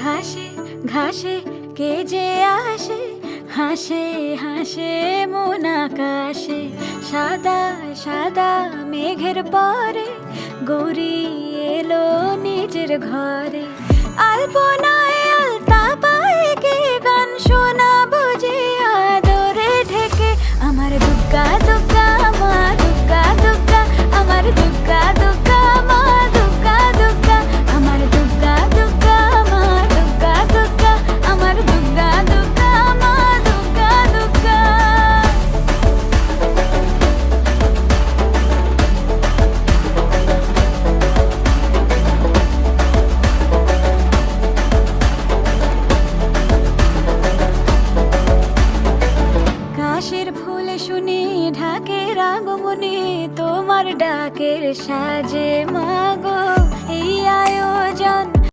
ঘাসে ঘাসে কে যে আসে, হাসে হাসে মন আকাশে। সাদা সাদা মেঘের পরে গৌরী এলো নিজের ঘরে। আলপনায় আলতা পায়ে কে গান শোনাবো যে আদরে ঢেকে। আমার দুগ্গা দুগ্গা মা দুগ্গা দুগ্গা, আমার দুগ্গা দুগ্গা মা দুগ্গা দুগ্গা, আমার দুগ্গা দুগ্গা মা দুগ্গা দুগ্গা, আমার দুগ্গা দুগ্গা মা দুগ্গা দুগ্গা। কাশের ফুল শুনি ঢাকের আগমনে, তোমার ডাকের সাজে মাগো